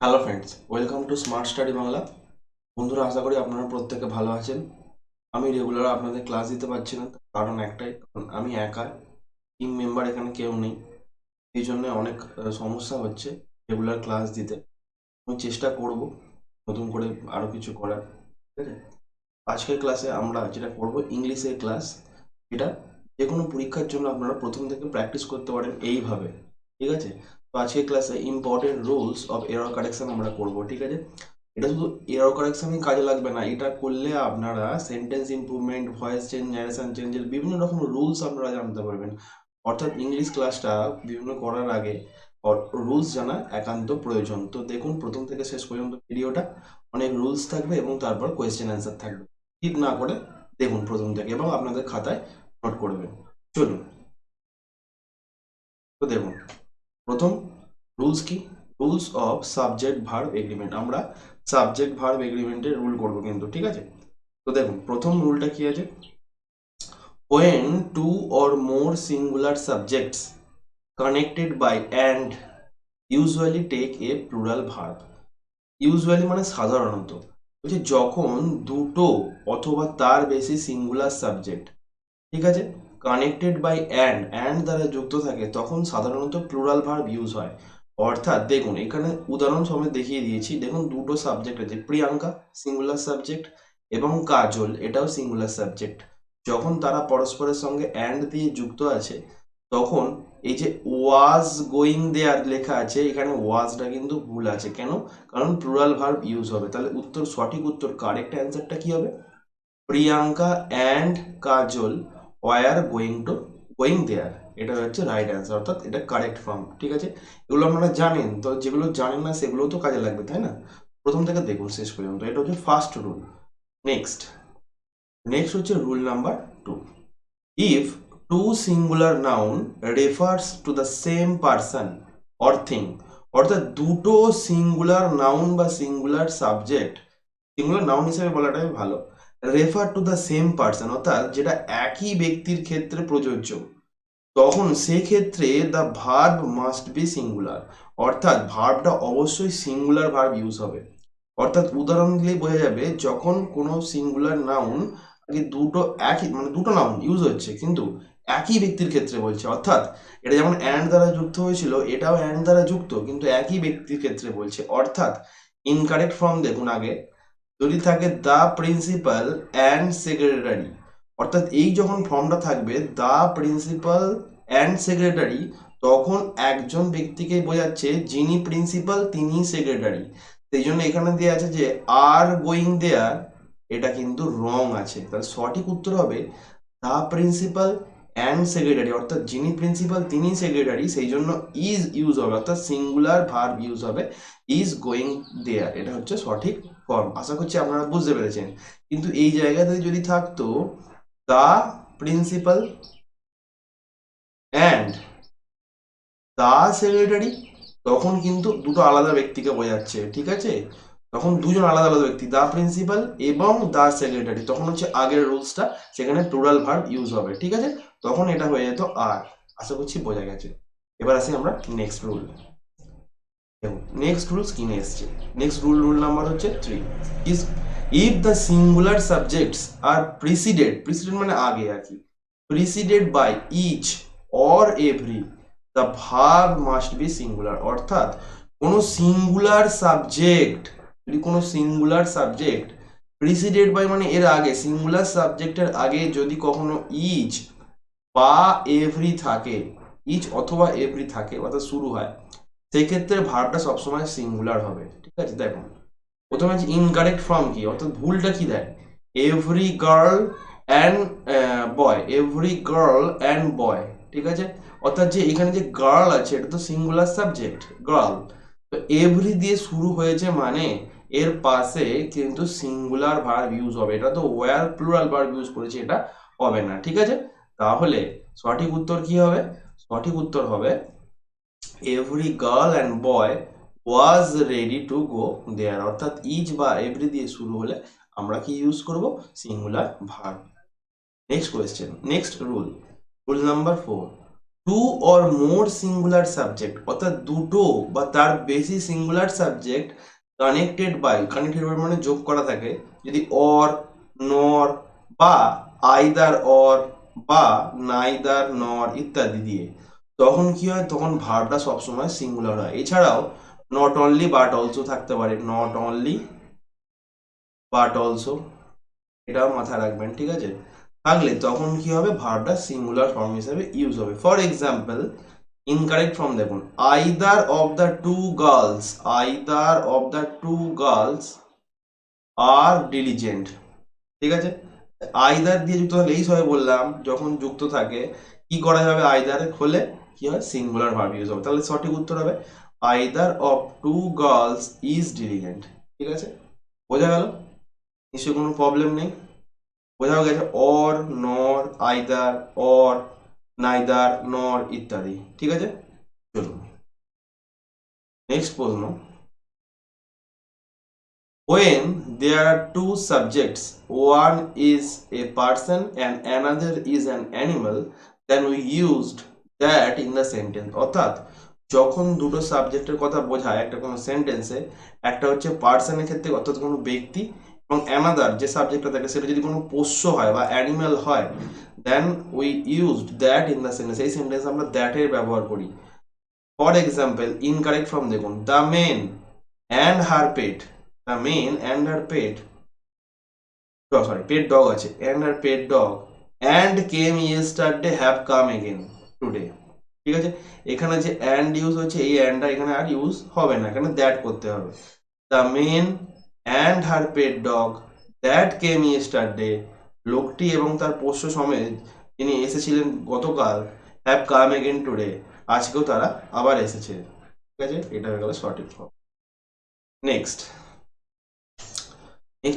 Hello friends, welcome to smart study Bangla. বন্ধুরা, আশা করি আপনারা প্রত্যেকে ভালো আছেন। আমি রেগুলার আপনাদের ক্লাস দিতে পারছি না, তার কারণ একটাই, কারণ আমি একা, টিম মেম্বার এখানে কেউ নেই। এই জন্য অনেক সমস্যা হচ্ছে রেগুলার ক্লাস দিতে। আমি চেষ্টা করব নতুন করে আরও কিছু করার। ঠিক আছে, আজকের ক্লাসে আমরা যেটা করব ইংলিশের ক্লাস। এটা যে কোনো পরীক্ষার জন্য আপনারা প্রথম থেকে প্র্যাকটিস করতে পারেন এইভাবে। ঠিক আছে, তো আজকের ক্লাসে important rules of error correction আমরা করব। ঠিক আছে, এটা শুধু এরর কারেকশনই কাজে লাগবে না, এটা করলে আপনারা sentence improvement, voice change, narration চেঞ্জের বিভিন্ন রকম রুলস আপনারা জানতে পারবেন। অর্থাৎ ইংলিশ ক্লাসটা বিভিন্ন করার আগে রুলস জানা একান্ত প্রয়োজন। তো দেখুন প্রথম থেকে শেষ পর্যন্ত ভিডিওটা, অনেক রুলস থাকবে এবং তারপর কোয়েশ্চেন অ্যান্সার থাকবে। স্কিপ না করে দেখুন প্রথম থেকে এবং আপনাদের খাতায় নোট করবেন। চলুন, তো দেখুন প্রথম রুলস কি, rules of subject verb agreement. আমরা সাবজেক্ট ভার্ব এগ্রিমেন্টের রুল করবো কিন্তু। ঠিক আছে, তো দেখুন প্রথম রুলটা কি আছে, when two or more singular subjects connected by and usually take a plural verb। Usually মানে সাধারণত, বলছে যখন দুটো অথবা তার বেশি সিঙ্গুলার সাবজেক্ট, ঠিক আছে, কানেক্টেড বাই অ্যান্ড দ্বারা যুক্ত থাকে, তখন সাধারণত প্লুরাল ভার্ব ইউজ হয়। অর্থাৎ দেখুন এখানে উদাহরণ সমেত দেখিয়ে দিয়েছি। দেখুন দুটো সাবজেক্ট আছে, প্রিয়াঙ্কা সিঙ্গুলার সাবজেক্ট এবং কাজল এটাও সিঙ্গুলার সাবজেক্ট। যখন তারা পরস্পরের সঙ্গে অ্যান্ড দিয়ে যুক্ত আছে, তখন এই যে ওয়াজ গোয়িং দেয়ার লেখা আছে, এখানে ওয়াজটা কিন্তু ভুল আছে। কেন? কারণ প্লুরাল ভার্ব ইউজ হবে। তাহলে উত্তর, সঠিক উত্তর, কারেক্ট অ্যান্সারটা কি হবে? Priyanka and Kajol were going there. এটা হচ্ছে রাইট অ্যান্সার, অর্থাৎ এটা কারেক্ট ফর্ম। ঠিক আছে, এগুলো আপনারা জানেন তো, যেগুলো জানেন না সেগুলো তো কাজে লাগবে, তাই না? প্রথম থেকে দেখুন শেষ পর্যন্ত, এটা হচ্ছে ফার্স্ট রুল। নেক্সট নেক্সট হচ্ছে rule number 2। If two singular noun refers to the same person or thing, অর্থাৎ দুটো সিঙ্গুলার নাউন বা সিঙ্গুলার সাবজেক্ট, সিঙ্গুলার নাউন হিসেবে বলাটাই ভালো, refer to the same person, অর্থাৎ যেটা একই ব্যক্তির ক্ষেত্রে প্রযোজ্য, তখন সেক্ষেত্রে the verb must be singular, অর্থাৎ ভার্বটা অবশ্যই সিঙ্গুলার ভার্ব ইউজ হবে। অর্থাৎ উদাহরণ দিলেই বোঝা যাবে, যখন কোনো সিঙ্গুলার নাউন আগে দুটো একই মানে দুটো নাউন ইউজ হচ্ছে কিন্তু একই ব্যক্তির ক্ষেত্রে বলছে, অর্থাৎ এটা যেমন অ্যান্ড দ্বারা যুক্ত হয়েছিল, এটাও অ্যান্ড দ্বারা যুক্ত কিন্তু একই ব্যক্তির ক্ষেত্রে বলছে। অর্থাৎ ইনকারেক্ট ফর্ম দেখুন আগে, যদি থাকে দ্য প্রিন্সিপাল অ্যান্ড সেক্রেটারি, অর্থাৎ এই যখন ফর্মটা থাকবে দ্য প্রিন্সিপাল অ্যান্ড সেক্রেটারি, তখন একজন ব্যক্তিকে বোঝাচ্ছে যিনি প্রিন্সিপাল তিনি সেক্রেটারি। সেই জন্য এখানে দেওয়া আছে যে আর গোয়িং দেয়ার, এটা কিন্তু রং আছে। তাহলে সঠিক উত্তর হবে দ্য প্রিন্সিপাল অ্যান্ড সেক্রেটারি, অর্থাৎ যিনি প্রিন্সিপাল তিনি সেক্রেটারি, সেই জন্য ইজ ইউজ হবে, অর্থাৎ সিঙ্গুলার ভার্ব ইউজ হবে, ইজ গোয়িং দেয়ার। এটা হচ্ছে সঠিক ফর্ম। আশা করছি আপনারা বুঝতে পেরেছেন। কিন্তু এই জায়গাতে যদি থাকতো the principal and the secretary, তখন কিন্তু দুটো আলাদা ব্যক্তিকে বোঝাচ্ছে। ঠিক আছে, তখন দুজন আলাদা আলাদা ব্যক্তি, দ্য প্রিন্সিপাল এবং দ্য সেক্রেটারি, তখন হচ্ছে আগের রুলসটা, সেখানে প্লুরাল ভার্ব ইউজ হবে। ঠিক আছে, তখন এটা হয়ে যেত আর। আশা করছি বোঝা গেছে। এবার আসি আমরা নেক্সট রুল। দেখুন নেক্সট রুল স্ক্রিনে এসছে। নেক্সট রুল, রুল নাম্বার হচ্ছে 3, is if the singular subjects are preceded মানে আগে আর কি, preceded by each or every, the verb must be singular. অর্থাৎ কোনো সিঙ্গুলার সাবজেক্ট, যদি কোনো সিঙ্গুলার সাবজেক্ট প্রিসিডেড বাই মানে এর আগে, সিঙ্গুলার সাবজেক্টের আগে যদি কখনো ইচ বা এভরি থাকে, ইচ অথবা এভরি থাকে, অর্থাৎ শুরু হয়, সেই ক্ষেত্রে ভার্বটা সবসময় সিঙ্গুলার হবে। ঠিক আছে, দেখুন প্রথমে আছে ইনকারেক্ট ফর্ম কি, অর্থাৎ ভুলটা কি দেয়, every girl and boy, every girl and boy. ঠিক আছে, অর্থাৎ যে এখানে যে গার্ল আছে এটা তো সিঙ্গুলার সাবজেক্ট গার্ল, তো এভরি দিয়ে শুরু হয়েছে মানে এর পাশে কিন্তু সিঙ্গুলার ভার্ব ইউজ হবে। এটা তো ওয়্যার প্লুরাল ভার্ব ইউজ করেছে, এটা হবে না। ঠিক আছে, তাহলে সঠিক উত্তর কি হবে? সঠিক উত্তর হবে every girl and boy was ready to go there, অর্থাৎ ইজ বা এভরি দিয়ে শুরু হলে আমরা কি ইউজ করব? Singular verb. Next question, next rule, rule number 4। Two or more singular subject, অর্থাৎ দুটো বা তার বেশি সিঙ্গুলার সাবজেক্ট কানেক্টেড বাই মানে যোগ করা থাকে, যদি অর, নর বা আইদার অর বা নাইদার নর ইত্যাদি দিয়ে, তখন কি হয়, তখন ভার্বটা সবসময় সিঙ্গুলার হয়। এছাড়াও নট অনলি বাট অলসো থাকতে পারে, নট অনলি বাট অলসো, এটাও মাথায় রাখবেন, ঠিক আছে। থাকলে তখন কি হবে, ভার্বটা সিঙ্গুলার ফর্ম হিসেবে ইউজ হবে। ফর এক্সাম্পল, ইনকারেক্ট ফর্ম দেখুন, either of the two girls, either of the two girls are diligent, ঠিক আছে। আইদার দিয়ে যুক্ত থাকলে, এই সবে বললাম যখন যুক্ত থাকে কি করা যাবে, আইদার হলে কি হয়, সিঙ্গুলার ভার্ব ইউজ হবে। তাহলে সঠিক উত্তর হবে either of two girls is diligent, ঠিক আছে। বোঝা গেল? নিশ্চয়ই কোনো প্রবলেম নেই, বোঝা গেছে। অর, নর, আইদার, অর, নাইদার, নর ইত্যাদি, ঠিক আছে। চলুন নেক্সট প্রশ্ন। When there are two subjects, one is a person and another is an animal, then we used that in the sentence. অর্থাৎ যখন দুটো সাবজেক্টের কথা বোঝায় একটা কোনো সেন্টেন্সে, একটা হচ্ছে পার্সনের ক্ষেত্রে অর্থাৎ কোনো ব্যক্তি, এবং অ্যানাদার যে সাবজেক্টটা থাকে সেটা যদি কোনো পোষ্য হয় বা অ্যানিম্যাল হয়, then we used that in the sentence. এই সেন্টেন্সে আমরা দ্যাটের ব্যবহার করি। ফর এক্সাম্পল, ইনকারেক্ট ফর্ম দেখুন, the main and her pet, the main and her pet, sorry pet dog আছে, and her pet dog and came yesterday have come again today, ঠিক আছে। এখানে যে অ্যান্ড ইউজ হচ্ছে, এই অ্যান্ডটা এখানে আর ইউজ হবে না, এখানে দ্যাট করতে হবে। The main and her pet dog that came yesterday, লোকটি এবং তার পোষ্য সমেত যিনি এসেছিলেন গতকাল, হ্যাভ কাম এগেন টুডে, আজকেও তারা আবার এসেছে, ঠিক আছে। এটা হয়ে গেল সঠিক ফর্ম। নেক্সট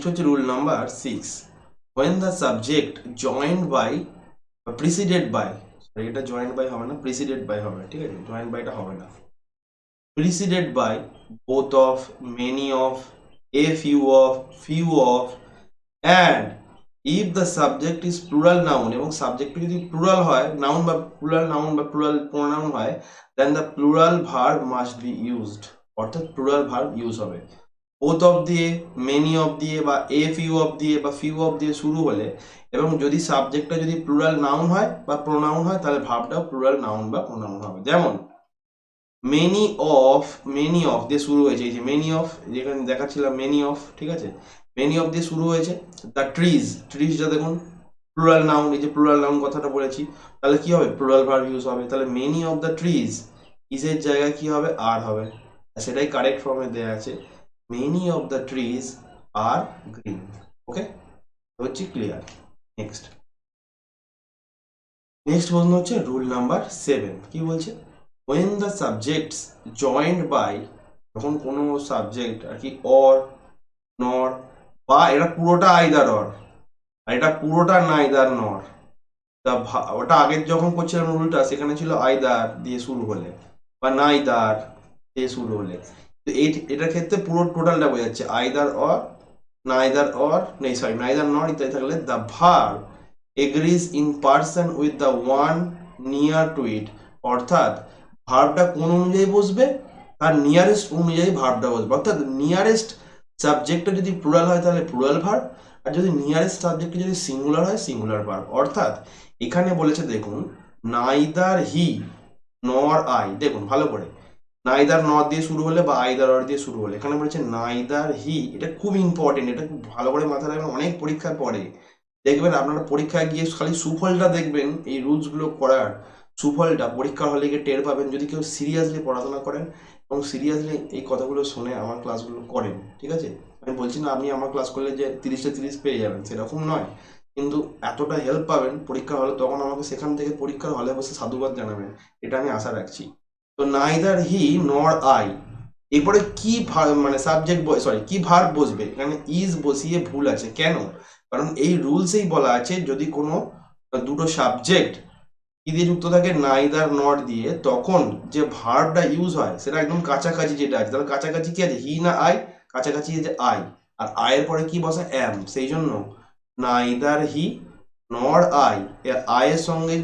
হচ্ছে rule number 6, when the subject joined by preceded by, এটা joined by হবে না, preceded by হবে, ঠিক আছে, joined by টা হবে না, preceded by both of, many of, a few of and if the subject is plural noun, এবং সাবজেক্ট যদি প্লুরাল হয়, নাউন বা প্লুরাল প্রোনাউন হয়, then the plural verb must be used, অর্থাৎ প্লুরাল ভার্ব ইউজ হবে। both of দিয়ে, many of দিয়ে বা a few of দিয়ে বা few of দিয়ে শুরু হলে, এবং যদি সাবজেক্টটা যদি প্লুরাল নাউন হয় বা প্রোনাউন হয়, তাহলে ভার্বটাও প্লুরাল নাউন বা প্রোনাউন হবে। যেমন মেনি অফ দিয়ে শুরু হয়েছে, এই যে মেনি অফ, যেখানে দেখাচ্ছিলাম মেনি অফ, ঠিক আছে, মেনি অফ দিয়ে শুরু হয়েছে। দ্য ট্রিজটা দেখুন প্লুরাল নাউন, এই যে প্লুরাল নাউন কথাটা বলেছি, তাহলে কি হবে, প্লুরাল ভার্ব ইউজ হবে। তাহলে মেনি অফ দ্য ট্রিজ, ইজের জায়গায় কি হবে, আর হবে, সেটাই কারেক্ট ফর্মে দেওয়া আছে, many of the trees are green. Okay, হচ্ছে ক্লিয়ার। নেক্সট প্রশ্ন হচ্ছে রুল নাম্বার 7, কি বলছে, when the subjects joined by, যখন কোনো সাবজেক্ট আর কি অর, নর বা এটা পুরোটা আইদার অর আর এটা পুরোটা নাইদার নর, তা ওটা আগের যখন করছিলাম রুলটা, সেখানে ছিল আইদার দিয়ে শুরু হলে বা নাইদার দিয়ে শুরু হলে, তো এটার ক্ষেত্রে পুরো টোটালটা বোঝাচ্ছে, আইদার অর, নাইদার নর ইত্যাদি থাকলে the verb agrees in person with the one near to it, অর্থাৎ ভার্বটা কোন অনুযায়ী বসবে, তার নিয়ারেস্ট অনুযায়ী ভার্বটা বসবে। অর্থাৎ নিয়ারেস্ট সাবজেক্টটা যদি প্লুরাল হয় তাহলে প্লুরাল ভার্ব, আর যদি নিয়ারেস্ট সাবজেক্টটা যদি সিঙ্গুলার হয় সিঙ্গুলার ভার্ব। অর্থাৎ এখানে বলেছে দেখুন, নাইদার হি নর আই, দেখুন ভালো করে, নাইদার নর দিয়ে শুরু হলে বা আইদার অর দিয়ে শুরু হলে, এখানে বলেছে নাইদার হি, এটা খুব ইম্পর্টেন্ট, এটা খুব ভালো করে মাথায় রাখবেন, অনেক পরীক্ষার পরে দেখবেন আপনারা পরীক্ষায় গিয়ে খালি সুফলটা দেখবেন, এই রুলসগুলো করার সুফলটা পরীক্ষার হলে গিয়ে টের পাবেন, যদি কেউ সিরিয়াসলি পড়াশোনা করেন এবং সিরিয়াসলি এই কথাগুলো শুনে আমার ক্লাসগুলো করেন, ঠিক আছে। আমি বলছি না আপনি আমার ক্লাস করলে যে 30-এ 30 পেয়ে যাবেন, সেরকম নয়, কিন্তু এতটা হেল্প পাবেন পরীক্ষার হলে, তখন আমাকে সেখান থেকে পরীক্ষার হলে বসে সাধুবাদ জানাবেন, এটা আমি আশা রাখছি। তো নাইদার হি নর আই, এরপরে কি মানে সাবজেক্ট, সরি কি ভার্ব বসবে, এখানে ইজ বসিয়ে ভুল আছে, কেন, কারণ এই রুলসেই বলা আছে যদি কোনো দুটো সাবজেক্ট কি দিয়ে যুক্ত থাকে, নাইদার নট দিয়ে, তখন যে ভার্বটা ইউজ হয় সেটা একদম কাছাকাছি যেটা আছে, তাহলে কাছাকাছি কি আছে, হি না আই, কাছাকাছি যে আই, আর আয়ের পরে কি বসে, অ্যাম, সেই জন্য নাইদার হি নর আই, আই এর সঙ্গে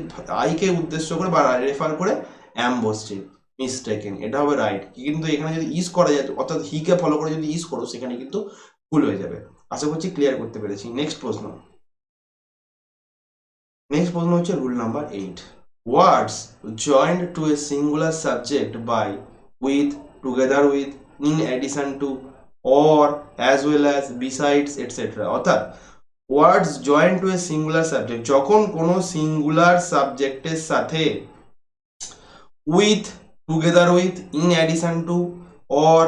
আই কে উদ্দেশ্য করে বা রেফার করে অ্যাম বসছে, মিস্টেকেন, এটা হবে রাইট। কিন্তু এখানে যদি ইজ করা যায় অর্থাৎ হি কে ফলো করে যদি ইজ করো সেখানে কিন্তু ভুল হয়ে যাবে। আশা করছি ক্লিয়ার করতে পেরেছি। নেক্সট প্রশ্ন, হচ্ছে rule number 8। Words joined to a singular subject by, with, together with, in addition to, or, as well as, besides etcetera. অর্থাৎ words joined to a singular subject, যখন কোনো সিঙ্গুলার সাবজেক্টের সাথে with, together with, in addition to, or,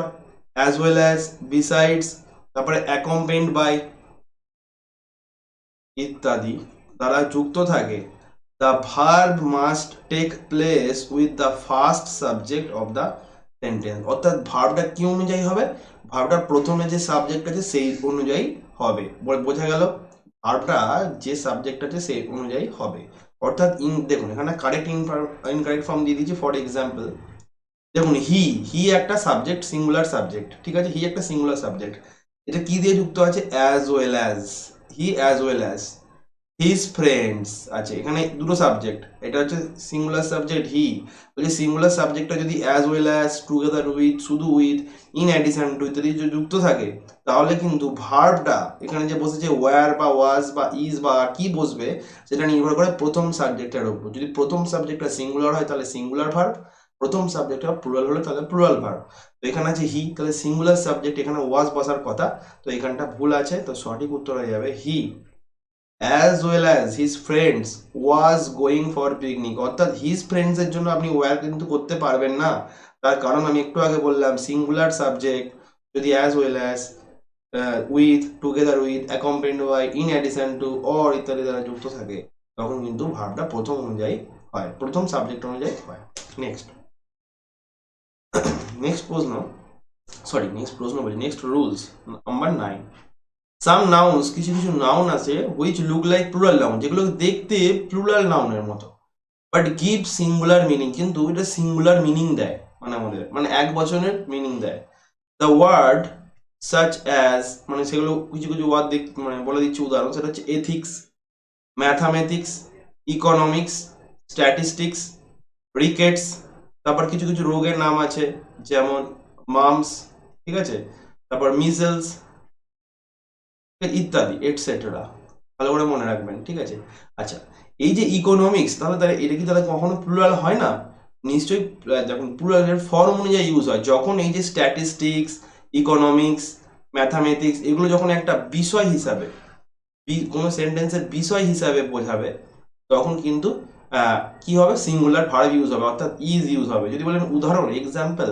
as well as, besides, তারপরে accompanied by ইত্যাদি দ্বারা যুক্ত থাকে, the verb must take place with the first subject of the sentence. অর্থাৎ ভার্বটা কি অনুযায়ী হবে? ভার্বটা প্রথমে যে সাবজেক্ট আছে সেই অনুযায়ী হবে। বোঝা গেল? ভার্বটা যে সাবজেক্ট আছে সেই অনুযায়ী হবে। অর্থাৎ দেখুন এখানে কারেক্ট ইনকারেক্ট ফর্ম দিয়ে দিয়েছি। ফর এক্সাম্পল দেখুন হি একটা সাবজেক্ট, সিঙ্গুলার সাবজেক্ট, ঠিক আছে, হি একটা সিঙ্গুলার সাবজেক্ট, এটা কি দিয়ে যুক্ত আছে? অ্যাজ ওয়েল অ্যাজ, হি as well as his friends আছে, এখানে দুটো সাবজেক্ট, এটা হচ্ছে সিঙ্গুলার সাবজেক্ট হি, বলছে সিঙ্গুলার সাবজেক্টটা যদি as well as, together with, শুধু উইথ, ইন অ্যাডিশন টু ইত্যাদি যদি যুক্ত থাকে তাহলে কিন্তু ভার্বটা এখানে যে বসেছে ওয়্যার বা ওয়াজ বা ইজ বা কি বসবে সেটা নির্ভর করে প্রথম সাবজেক্টের উপর। যদি প্রথম সাবজেক্টটা সিঙ্গুলার হয় তাহলে সিঙ্গুলার ভার্ব, প্রথম সাবজেক্টটা প্লুরাল হলে তাহলে প্লুরাল ভার্ব। তো এখানে আছে হি, তাহলে সিঙ্গুলার সাবজেক্ট, এখানে ওয়াজ বসার কথা, তো এখানটা ভুল আছে, তো সঠিক উত্তর হয়ে যাবে হি as well as his friends was going for picnic। অর্থাৎ his friends এর জন্য আপনি were কিন্তু করতে পারবেন না, তার কারণ আমি একটু আগে বললাম সিঙ্গুলার সাবজেক্ট যদি as well as, with, together with, accompanied by, in addition to, or ইত্যাদি দ্বারা যুক্ত থাকে তখন কিন্তু ভার্বটা প্রথম অনুযায়ী হয়, প্রথম সাবজেক্ট অনুযায়ী হয়। Next next rules number 9। সাম নাউন্স, কিছু কিছু নাউন আছে which look like plural noun, যেগুলো দেখতে প্লুরাল নাউনের মতো, বাট গিভ সিঙ্গুলার মিনিং, কিন্তু এটা সিঙ্গুলার মিনিং দেয়, মানে আমাদের মানে এক বচনের মিনিং দেয়। দ্য ওয়ার্ড সাচ অ্যাজ, মানে সেগুলো কিছু কিছু ওয়ার্ড মানে বলে দিচ্ছি উদাহরণ, সেটা হচ্ছে ethics, mathematics, economics, statistics, rickets, তারপর কিছু কিছু রোগের নাম আছে যেমন মামস, ঠিক আছে, তারপর মিজেলস ইত্যাদি এটসেট্রা, ভালো করে মনে রাখবেন, ঠিক আছে। আচ্ছা, এই যে ইকোনমিক্স, তাহলে এটা কি তাহলে কখনো প্লুরাল হয় না? নিশ্চয়ই, যখন প্লুরালের ফর্ম অনুযায়ী ইউজ হয়, যখন এই যে স্ট্যাটিস্টিক্স, ইকোনমিক্স, ম্যাথামেটিক্স এগুলো যখন একটা বিষয় হিসাবে কোনো সেন্টেন্সের বিষয় হিসাবে বোঝাবে তখন কিন্তু কি হবে? সিঙ্গুলার ভার্ব ইউজ হবে, অর্থাৎ ইজ ইউজ হবে। যদি বলেন উদাহরণ, এক্সাম্পল,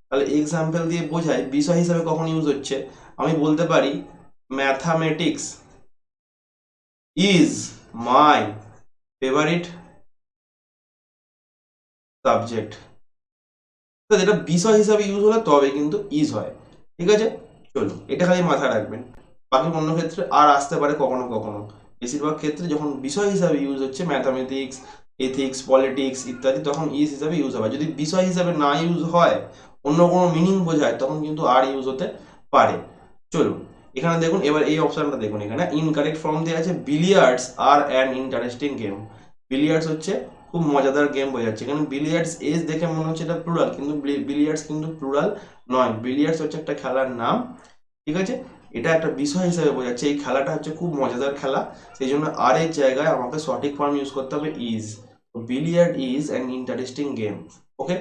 তাহলে এক্সাম্পল দিয়ে বোঝায় বিষয় হিসাবে কখন ইউজ হচ্ছে, আমি বলতে পারি mathematics is my favourite subject. এটা বিষয় হিসাবে ইউজ হলে তবে কিন্তু ইজ হয়, ঠিক আছে। চলুন এটা খালি মাথায় রাখবেন, বাকি অন্য ক্ষেত্রে আর আসতে পারে কখনো কখনো। বেশিরভাগ ক্ষেত্রে যখন বিষয় হিসাবে ইউজ হচ্ছে ম্যাথামেটিক্স, এথিক্স, পলিটিক্স ইত্যাদি, তখন ইজ হিসাবে ইউজ হবে। যদি বিষয় হিসাবে না ইউজ হয়, অন্য কোনো মিনিং বোঝায়, তখন কিন্তু আর ইউজ হতে পারে। চলুন এখানে দেখুন, এবার এই অপশনটা দেখুন, এখানে ইনকারেক্ট ফর্ম দেওয়া আছে billiards are an interesting game. Billiards হচ্ছে খুব মজাদার গেম বোঝাচ্ছে, এখানে বিলিয়ার্ডস এজ দেখে মনে হচ্ছে এটা প্লুরাল, কিন্তু বিলিয়ার্ডস কিন্তু প্লুরাল নয়, বিলিয়ার্ডস হচ্ছে একটা খেলার নাম, ঠিক আছে। এটা একটা বিষয় হিসেবে বোঝাচ্ছে এই খেলাটা হচ্ছে খুব মজাদার খেলা, সেই জন্য আর এর জায়গায় আমাকে সঠিক ফর্ম ইউজ করতে হবে is. Billiard is an interesting game. Okay,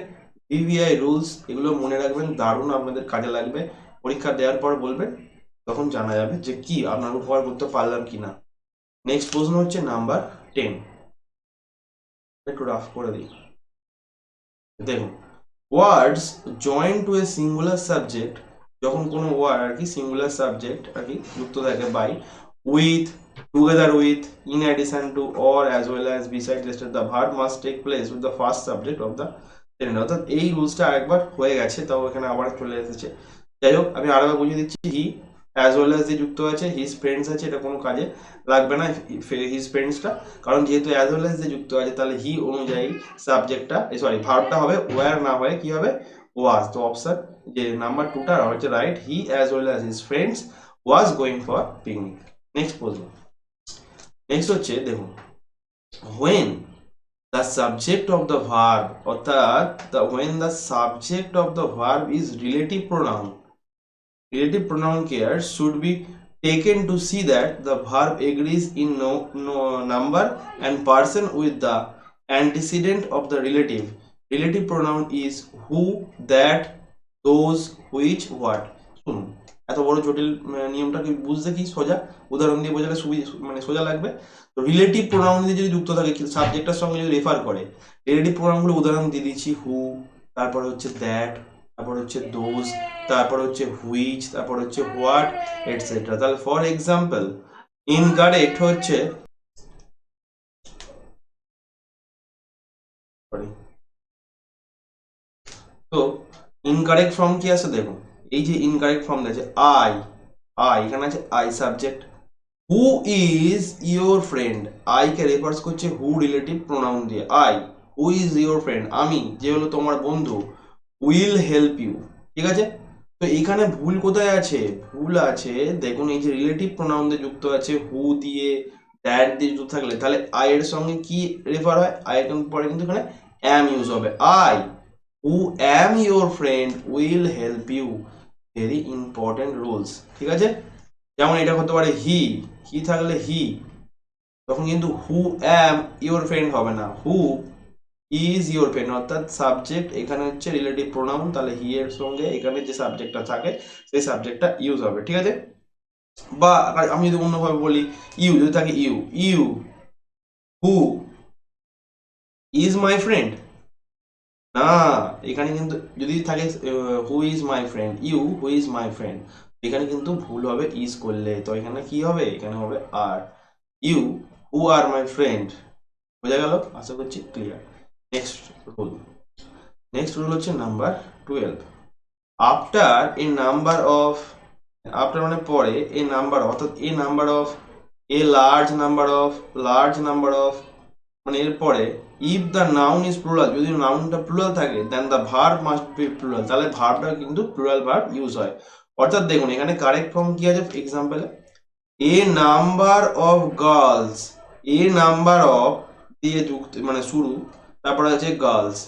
BBI rules এগুলো মনে রাখবেন, দারুণ আপনাদের কাজে লাগবে। পরীক্ষা দেওয়ার পর বলবেন, তখন জানা যাবে যে কি আপনার উপকার করতে পারলাম কিনা। নেক্সট প্রশ্ন হচ্ছে নাম্বার 10, একটু রাফ করে দিই। দেখুন, words join to a singular subject, যখন কোনো ওয়ার্ড আর কি সিঙ্গুলার সাবজেক্ট আর কি যুক্ত থাকে by, with, together with, in addition to, or, as well as, besides rested, the verb must take place with the first subject of the sentence. অর্থাৎ এই রুলসটা আরেকবার হয়ে গেছে, তাও এখানে আবার চলে এসেছে। যাই হোক, আমি আরেকবার বুঝিয়ে দিচ্ছি। হি অ্যাজ ওয়েল অ্যাজ দিয়ে যুক্ত আছে, হিজ ফ্রেন্ডস আছে, এটা কোনো কাজে লাগবে না হিজ ফ্রেন্ডসটা, কারণ যেহেতু অ্যাজ ওয়েল অ্যাজ দিয়ে যুক্ত আছে তাহলে হি অনুযায়ী সাবজেক্টটা ভার্বটা হবে ওয়্যার, না হয় কি হবে? ওয়াজ। তো অপশন যে নাম্বার 2টা হচ্ছে right, he as well as his friends was going for picnic. Next প্রশ্ন, নেক্সট হচ্ছে দেখুন, when the subject of the verb অর্থাৎ when the subject of the verb is relative pronoun care should be taken to see that the verb agrees in no number and person with the antecedent of the relative pronoun is who, that, those, which, what. শুনুন, এত বড় জটিল নিয়মটা কি বুঝতে কি সোজা উদাহরণ দিয়ে বোঝালে মানে সোজা লাগবে। তো রিলেটিভ প্রোনাউন দিয়ে যদি যুক্ত থাকে সাবজেক্টের সঙ্গে যদি রেফার করে, রিলেটিভ প্রোনাউনগুলো উদাহরণ দিয়ে দিচ্ছি হু, তারপরে হচ্ছে দ্যাট, তারপর হচ্ছে দোজ, তারপর হচ্ছে হুইচ, তারপর হচ্ছে হোয়াট এটসেট্রা। তাহলে ফর এক্সাম্পল ইনকারেক্ট হচ্ছে তো ইনকারেক্ট ফর্ম কি আছে দেখুন, এই যে ইনকারেক্ট ফর্ম আছে আই, এখানে আছে I subject, who is your friend, I K refers করছে হু রিলেটিভ প্রোনাউন দিয়ে, I who is your friend, আমি যে হলো তোমার বন্ধু, উইল হেল্প ইউ। ঠিক আছে, তো এখানে ভুল কোথায় আছে, ভুল আছে দেখুন এই যে রিলেটিভ প্রোনাউন দিয়ে যুক্ত আছে হু দিয়ে, দ্যাট দিয়ে যুক্ত থাকলে তাহলে আই এর সঙ্গে কি রেফার হয়, আই এর পরে কিন্তু এখানে অ্যাম ইউজ হবে, I who am your friend will help you. Very important rules. ঠিক আছে, যেমন এটা হতে পারে হি থাকলে হি, তখন কিন্তু হু অ্যাম ইয়োর ফ্রেন্ড হবে না, হু ইজ ইয়োর ফ্রেন্ড, অর্থাৎ সাবজেক্ট এখানে হচ্ছে রিলেটিভ প্রোনাউন, তাহলে হি এর সঙ্গে এখানে যে সাবজেক্টটা থাকে সেই সাবজেক্টটা ইউজ হবে। ঠিক আছে, বা আমি যদি অন্যভাবে বলি ইউ যদি থাকে you who is my friend, না এখানে কিন্তু যদি থাকে who is my friend, who is my friend, এখানে কিন্তু ভুল হবে ইজ করলে, তো এখানে কি হবে, এখানে হবে আর, you who R my friend. বোঝা গেল, আশা করছি ক্লিয়ার। নেক্সট রুল, হচ্ছে number 12, after a number of, after মানে পরে, এ নাম্বার অর্থাৎ a number of, a large number of মানে এরপরে if the noun is plural, যদি নাউনটা প্লুরাল থাকে then the verb must be plural, তাহলে ভার্বটা কিন্তু প্লুরাল ভার্ব ইউজ হয়। অর্থাৎ দেখুন এখানে কারেক্ট ফর্ম কি আছে, এক্সাম্পলে a number of girls, a number of দিয়ে যুক্ত মানে শুরু, তারপরে আছে girls,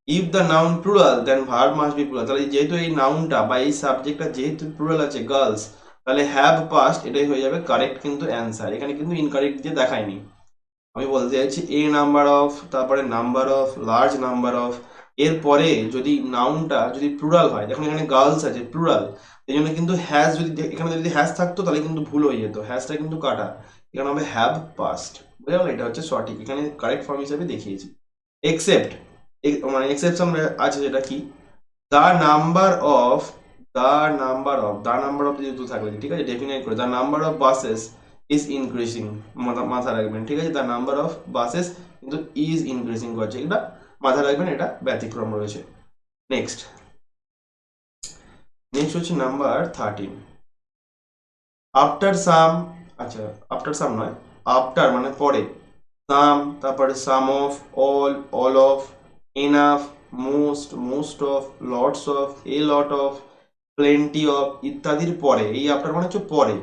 if the noun plural then verb must be plural, তাহলে যেহেতু এই নাউনটা বা এই সাবজেক্টটা যেহেতু প্লুরাল আছে গার্লস, তাহলে হ্যাভ পাস্ট এটাই হয়ে যাবে কারেক্ট কিন্তু অ্যান্সার, এখানে কিন্তু ইনকারেক্ট দিয়ে দেখায়নি। আমি বলতে চাইছি এ নাম্বার অফ, তারপরে number of, large number of, এরপরে যদি নাউনটা যদি প্লুরাল হয়, দেখুন এখানে গার্লস আছে প্লুরাল, এই জন্য কিন্তু হ্যাজ যদি এখানে যদি হ্যাজ থাকতো তাহলে কিন্তু ভুল হয়ে যেত, হ্যাজটা কিন্তু কাটা, এখানে হবে হ্যাভ পাস্ট। বুঝে গেল, এটা হচ্ছে সঠিক, এখানে কারেক্ট ফর্ম হিসেবে দেখিয়েছি। এক্সেপ্ট মানে এক্সেপশন আছে যেটা কি, দ্য নাম্বার অফ, যেহেতু থাকলে ঠিক আছে ডেফিনাইট করে, the number of buses is increasing, মাথা রাখবেন। ঠিক আছে, দ্য নাম্বার অফ বাসেস কিন্তু ইজ ইনক্রিজিং করছে, এটা মাথা রাখবেন, এটা ব্যতিক্রম রয়েছে। নেক্সট হচ্ছে নাম্বার 13, আফটার সাম, আচ্ছা আফটার সাম নয়, আফটার মানে পরে, সাম, তারপরে some of, all of, enough, most of, lots of, a lot of, plenty of ইত্যাদির পরে, এই আফটার মানে হচ্ছে পরে,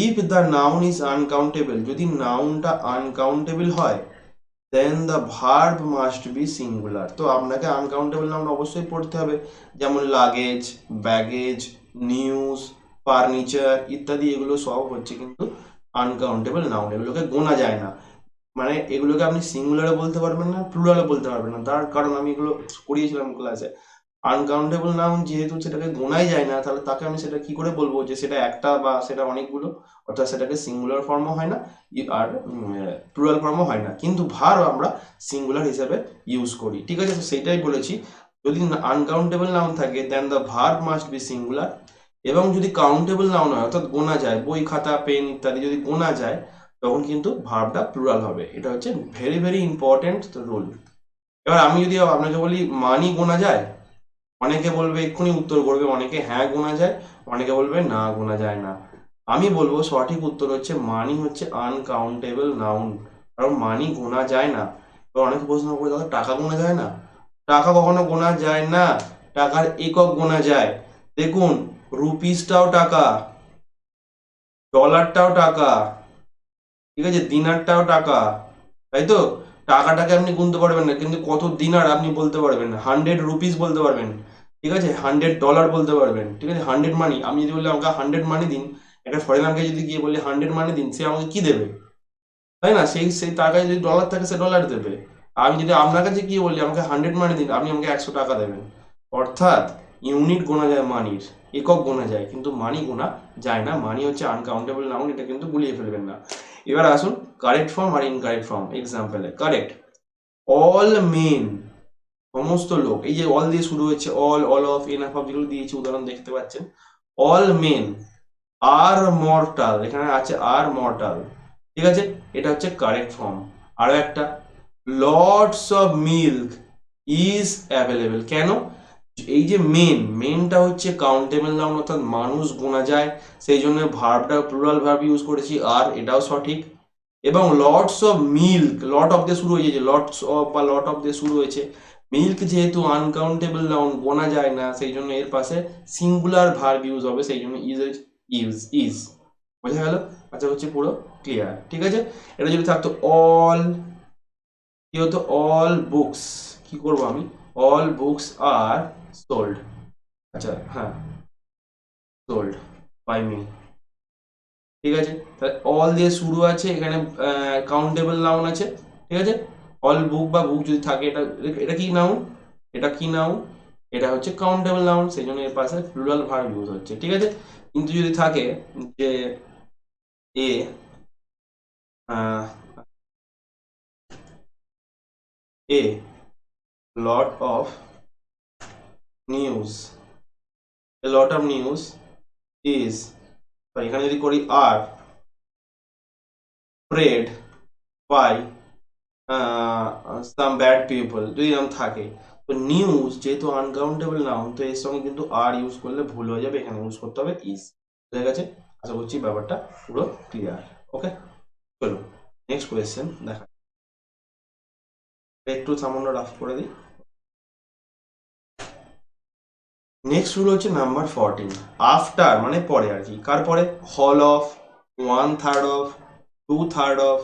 if the noun is uncountable, যদি নাউনটা আনকাউন্টেবল হয় then the verb must be singular, তো আপনাকে আনকাউন্টেবল নাউন অবশ্যই পড়তে হবে, যেমন লাগেজ, ব্যাগেজ, নিউজ, ফার্নিচার ইত্যাদি, এগুলো সব হচ্ছে কিন্তু আনকাউন্টেবল নাউন, এগুলোকে গোনা যায় না, মানে এগুলোকে আপনি সিঙ্গুলারে বলতে পারবেন না, প্লুরালে বলতে পারবেন না, তার কারণ আমি এগুলো করিয়েছিলাম ক্লাসে। আনকাউন্টেবল নাউন যেহেতু সেটাকে গোনাই যায় না, তাহলে তাকে আমি সেটা কি করে বলবো যে সেটা একটা বা সেটা অনেকগুলো, অর্থাৎ সেটাকে সিঙ্গুলার ফর্মও হয় না আর প্লুরাল ফর্মও হয় না, কিন্তু ভার্ব আমরা সিঙ্গুলার হিসেবে ইউজ করি। ঠিক আছে, তো সেইটাই বলেছি, যদি আনকাউন্টেবল নাউন থাকে then the verb must be singular, এবং যদি কাউন্টেবল নাউন হয় অর্থাৎ গোনা যায়, বই খাতা পেন ইত্যাদি যদি গোনা যায় তখন কিন্তু ভার্বটা প্লুরাল হবে, এটা হচ্ছে ভেরি ভেরি ইম্পর্টেন্ট রুল। এবার আমি যদি আপনাকে বলি মানি গোনা যায়, অনেকে বলবে এক্ষুনি উত্তর করবে, অনেকে হ্যাঁ গোনা যায়, অনেকে বলবে না গোনা যায় না। আমি বলবো সঠিক উত্তর হচ্ছে মানি হচ্ছে আনকাউন্টেবল নাউন, কারণ মানি গোনা যায় না। তো অনেকে প্রশ্ন করে দাদা টাকা গোনা যায় না, টাকা কখনো গোনা যায় না, টাকার একক গোনা যায়। দেখুন রুপিসটাও টাকা, ডলারটাও টাকা, ঠিক আছে, দিনারটাও টাকা, তাই তো? টাকাটাকে আপনি গুনতে পারবেন না, কিন্তু কত দিনার আপনি বলতে পারবেন, 100 রুপিস বলতে পারবেন, ঠিক আছে, $100 বলতে পারবেন, ঠিক আছে, 100 মানি। আমি যদি বলি আমাকে 100 মানি দিন, একটা ফরেনারকে যদি গিয়ে বলি 100 মানি দিন, সে আমাকে কি দেবে? তাই না? সেই সেই টাকায় যদি ডলার থাকে, সে ডলার দেবে। আমি যদি আপনার কাছে গিয়ে বলি আমাকে 100 মানি দিন, আপনি আমাকে 100 টাকা দেবেন। অর্থাৎ ইউনিট গোনা যায় মানির, একক গোনা যায়, কিন্তু মানি গোনা যায় না। মানি হচ্ছে আনকাউন্টেবল নাউন, এটা কিন্তু গুলিয়ে ফেলবেন না। এবার আসুন কারেক্ট ফর্ম আর ইনকারেক্ট ফর্ম এক্সাম্পলে। কারেক্ট, অল মেন, সমস্ত লোক, এই যে অল দিয়ে শুরু হয়েছে, অল অফ, এনাফ অফ, যেগুলো দিয়েছি উদাহরণ দেখতে পাচ্ছেন। অল মেন আর মর্টাল, এখানে আছে আর মর্টাল, ঠিক আছে, এটা হচ্ছে কারেক্ট ফর্ম। আরো একটা, lots of milk is available. কেন? এই যে মেনটা হচ্ছে কাউন্টেবল নাউন, অর্থাৎ মানুষ গোনা যায়, সেই জন্য ভার্বটা প্লুরাল ভার্ব ইউজ করেছি আর, এটাও সঠিক। এবং lots of milk, lot of দিয়ে শুরু হয়েছে, লটস অফ বা লট অফ দিয়ে শুরু হয়েছে, মিল্ক যেহেতু আনকাউন্টেবল নাউন, গোনা যায় না, সেই জন্য এর পাশে সিঙ্গুলার ভার্ব ইউজ হবে, সেই জন্য ইজ বোঝা গেল? আচ্ছা, হচ্ছে পুরো ক্লিয়ার, ঠিক আছে। এটা যদি থাকতো অল, কি হতো, অল বুকস, কি করব আমি, অল বুকস আর সোল্ড, আচ্ছা হ্যাঁ, সোল্ড বাই মি, ঠিক আছে। তাহলে অল দিয়ে শুরু আছে, এখানে কাউন্টেবল নাউন আছে, ঠিক আছে। অল বুক বা বুক যদি থাকে, এটা এটা কি নাউন, এটা কি নাউন, এটা হচ্ছে কাউন্টেবল নাউন, সেই জন্য এর পাশে প্লুরাল ভার্ব ইউজ হচ্ছে, ঠিক আছে। কিন্তু যদি থাকে যে a a lot of news, a lot of news is, এখানে যদি করি are spread by some bad people, যদি এরকম থাকে, তো নিউজ যেহেতু আনকাউন্টেবল নাউন, তো এর সঙ্গে কিন্তু আর ইউজ করলে ভুল হয়ে যাবে, এখানে ইউজ করতে হবে ইজ। ঠিক আছে, আশা করছি ব্যাপারটা পুরো ক্লিয়ার। ওকে, চলো নেক্সট কোয়েশ্চেন দেখা, একটু সামান্য রাফ করে দিই। নেক্সট রুল হচ্ছে নাম্বার 14, আফটার মানে পরে আর কি, কার পরে, hall of, 1/3 of, 2/3 of,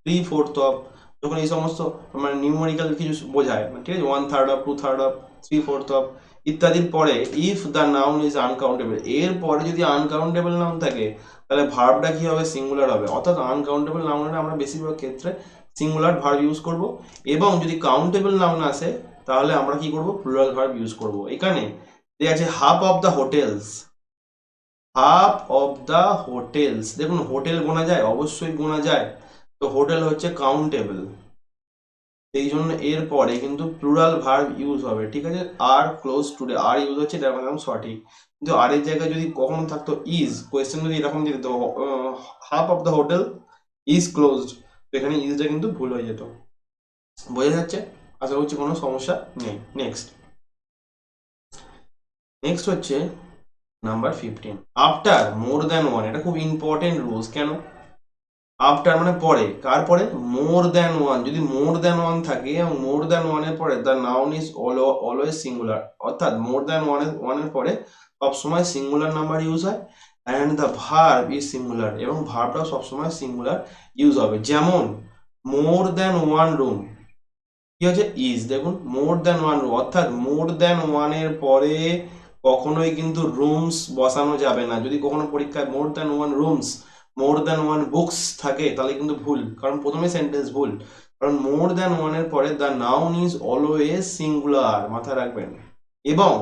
3/4 of, যখন এই সমস্ত মানে নিউমেরিক্যাল কিছু বোঝায়, মানে ঠিক আছে, 1/3 অফ, 2/3 অফ, 3/4 অফ ইত্যাদির পরে if the noun is uncountable, এর পরে যদি আনকাউন্টেবল নাউন থাকে, তাহলে ভার্বটা কি হবে, সিঙ্গুলার হবে। অর্থাৎ আনকাউন্টেবল নাউনে আমরা বেশিরভাগ ক্ষেত্রে সিঙ্গুলার ভার্ব ইউজ করব, এবং যদি কাউন্টেবল নাউন আসে, তাহলে আমরা কি করব, প্লুরাল ভার্ব ইউজ করব। এখানে ঠিক আছে, half of the hotels, half of the hotels, দেখুন হোটেল গোনা যায়, অবশ্যই গোনা যায়, তো হোটেল হচ্ছে কাউন্টেবল, সেই জন্য এর পরে কিন্তু প্লুরাল ভার্ব ইউজ হবে, ঠিক আছে। আর ক্লোজ টুডে, আর ইউজ হচ্ছে, এটা একদম সঠিক। কিন্তু আর এর জায়গায় যদি কখনো থাকতো ইজ, কোয়েশ্চেন যদি এরকম দিত half of the hotel is closed, তো এখানে ইজটা কিন্তু ভুল হয়ে যেত। বোঝা যাচ্ছে? আশা করছি কোনো সমস্যা নেই। নেক্সট নেক্সট হচ্ছে number 15, after more than one, এটা খুব ইম্পর্টেন্ট রুলস। কেন? আফটার মানে পরে, কার পরে, মোর দ্যান ওয়ান, যদি মোর দ্যান ওয়ান থাকে এবং মোর দ্যান ওয়ানের পরে the noun is always singular, অর্থাৎ মোর দ্যান ওয়ানের পরে সবসময় সিঙ্গুলার নাম্বার ইউজ হয়, and the verb is singular, এবং ভার্বটাও সবসময় সিঙ্গুলার ইউজ হবে। যেমন মোর দ্যান ওয়ান রুম, কি হচ্ছে, ইজ, দেখুন মোর দ্যান ওয়ান রুম, অর্থাৎ মোর দ্যান ওয়ানের পরে কখনোই কিন্তু রুমস বসানো যাবে না। যদি কখনো পরীক্ষায় more than one rooms, more than one books থাকে, তাহলে কিন্তু ভুল, কারণ প্রথমে সেন্টেন্স ভুল, কারণ মোর দ্যান ওয়ানের পরে the noun is always singular, মাথায় রাখবেন, এবং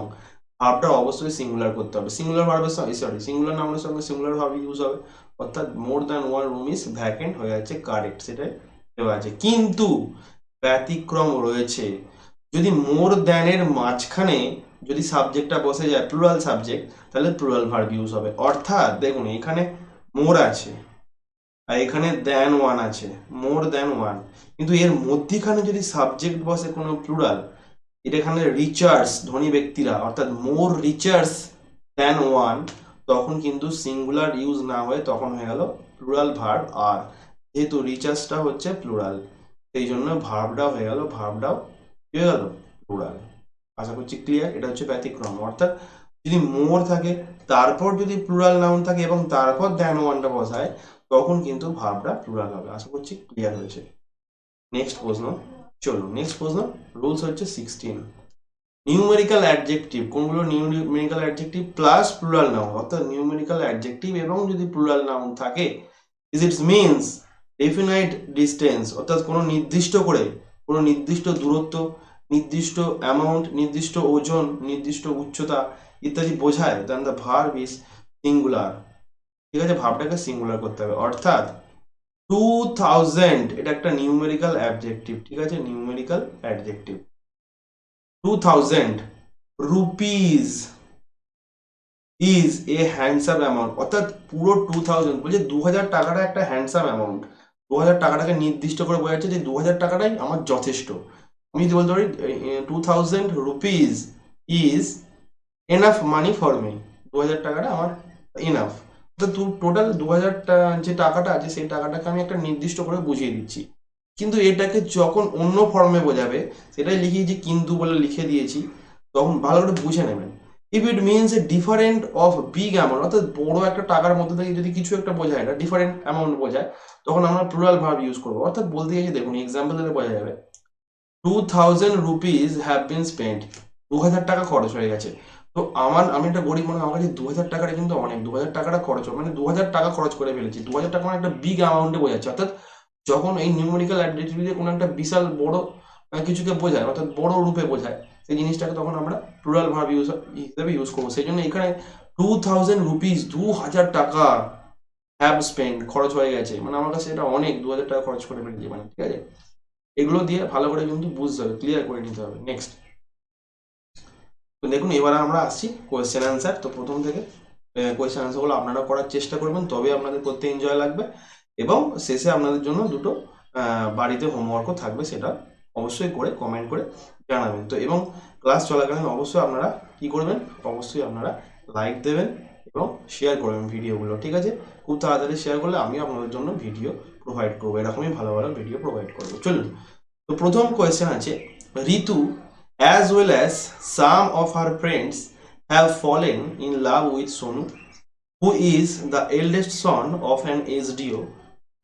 ভার্বটা অবশ্যই সিঙ্গুলার করতে হবে। সিঙ্গুলার ভার্বের সঙ্গে, সরি, সিঙ্গুলার নাউনের সঙ্গে সিঙ্গুলার ভার্ব ইউজ হবে, অর্থাৎ more than one room is vacant হয়ে যাচ্ছে কারেক্ট, সেটাই দেওয়া আছে। কিন্তু ব্যতিক্রম রয়েছে, যদি মোর দ্যানের মাঝখানে যদি সাবজেক্টটা বসে যায়, প্লুরাল সাবজেক্ট, তাহলে প্লুরাল ভার্ব ইউজ হবে। অর্থাৎ দেখুন এখানে মোর আছে আর এখানে দ্যান ওয়ান আছে, মোর দ্যান ওয়ান, কিন্তু এর মধ্যিখানে যদি সাবজেক্ট বসে কোনো প্লুরাল, এটা এখানে রিচার্স, ধনী ব্যক্তিরা, অর্থাৎ মোর রিচার্স দ্যান ওয়ান, তখন কিন্তু সিঙ্গুলার ইউজ না হয়ে তখন হয়ে গেল প্লুরাল ভার্ব। আর যেহেতু রিচার্সটা হচ্ছে প্লুরাল, সেই জন্য ভার্বটাও হয়ে গেল, ভার্বটাও কি হয়ে গেল, প্লুরাল। আশা করছি ক্লিয়ার। এটা হচ্ছে ব্যতিক্রম, অর্থাৎ যদি মোর থাকে, তারপর যদি প্লুরাল নাউন থাকে এবং তারপর দ্যান ওয়ানটা বসায়, তখন কিন্তু ভার্বটা প্লুরাল হবে। আশা করছি ক্লিয়ার হয়েছে। নেক্সট প্রশ্ন, চলো নেক্সট প্রশ্ন। রুলস হচ্ছে 16। নিউমেরিক্যাল অ্যাডজেক্টিভ, কোনগুলো numerical adjective plus plural noun, অর্থাৎ নিউমেরিক্যাল অ্যাডজেক্টিভ এবং যদি প্লুরাল নাউন থাকে, is it's means definite distance, অর্থাৎ কোনো নির্দিষ্ট করে কোনো নির্দিষ্ট দূরত্ব, নির্দিষ্ট অ্যামাউন্ট, নির্দিষ্ট ওজন, নির্দিষ্ট উচ্চতা ইত্যাদি বোঝায়, দেন দ্য ভার্ব ইজ সিঙ্গুলার। ঠিক আছে, ভার্বটাকে সিঙ্গুলার করতে হবে। অর্থাৎ 2000 এটা একটা নিউমেরিক্যাল অ্যাডজেক্টিভ, ঠিক আছে, numerical adjective. 2000 rupees is a handsome amount, অর্থাৎ পুরো 2000 বলছে 2000 টাকাটা একটা হ্যান্ডসাম অ্যামাউন্ট। 2000 টাকাটাকে নির্দিষ্ট করে বোঝাচ্ছে যে 2000 টাকাটাই আমার যথেষ্ট। আমি যদি বলতে পারি 2000 rupees is enough money for me, 2000 টাকাটা আমার এনাফ। তো টোটাল 2000 যে টাকাটা আছে সেই টাকাটাকে আমি একটা নির্দিষ্ট করে বুঝিয়ে দিচ্ছি। কিন্তু এটাকে যখন অন্য ফর্মে বোঝাবে, সেটাই লিখিয়েছি কিন্তু বলে লিখে দিয়েছি, তখন ভালো করে বুঝে নেবেন। If it means a different of big amount, অর্থাৎ বড় একটা টাকার মধ্যে থেকে যদি কিছু একটা বোঝায়, এটা ডিফারেন্ট অ্যামাউন্ট বোঝায়, তখন আমরা প্লুরাল ভার্ব ইউজ করবো। অর্থাৎ বলতে গেছি, দেখুন এক্সাম্পল দিলে বোঝা যাবে, 2000 রুপিজ হ্যাভ বিন স্পেন্ট, 2000 টাকা খরচ হয়ে গেছে। তো আমি একটা গরিব মানুষ, আমার কাছে 2000 টাকাটা কিন্তু অনেক, 2000 টাকাটা খরচ মানে 2000 টাকা খরচ করে ফেলেছি। 2000 টাকা মানে একটা বিগ অ্যামাউন্টে বোঝাচ্ছে। অর্থাৎ যখন এই নিউমেরিক্যাল অ্যাডজেক্টিভ দিয়ে কোনো একটা বিশাল বড় কিছুকে বোঝায়, অর্থাৎ বড় রূপে বোঝায়, সেই জিনিসটাকে তখন আমরা প্লুরাল ভার্ব হিসেবে ইউজ করবো। সেই জন্য এখানে 2000 রুপিজ, 2000 টাকা হ্যাভ স্পেন্ড, খরচ হয়ে গেছে, মানে আমার কাছে এটা অনেক, 2000 টাকা খরচ করে ফেলেছি মানে, ঠিক আছে। এগুলো দিয়ে ভালো করে কিন্তু বুঝতে হবে, ক্লিয়ার করে নিতে হবে। নেক্সট, তো দেখুন এবার আমরা আসছি কোয়েশ্চেন অ্যান্সার। তো প্রথম থেকে কোয়েশ্চেন অ্যান্সারগুলো আপনারা করার চেষ্টা করবেন, তবে আপনাদের করতে এনজয় লাগবে। এবং শেষে আপনাদের জন্য দুটো বাড়িতে হোমওয়ার্কও থাকবে, সেটা অবশ্যই করে কমেন্ট করে জানাবেন। তো এবং ক্লাস চলাকালীন অবশ্যই আপনারা কি করবেন, অবশ্যই আপনারা লাইক দেবেন এবং শেয়ার করবেন ভিডিওগুলো, ঠিক আছে। খুব তাড়াতাড়ি শেয়ার করলে আমি আপনাদের জন্য ভিডিও প্রোভাইড করবো, এরকমই ভালো ভালো ভিডিও প্রোভাইড করবো। চলুন, তো প্রথম কোয়েশ্চেন আছে, ঋতু as well as some of her friends have fallen in love with Sonu, who is the eldest son of an SDO,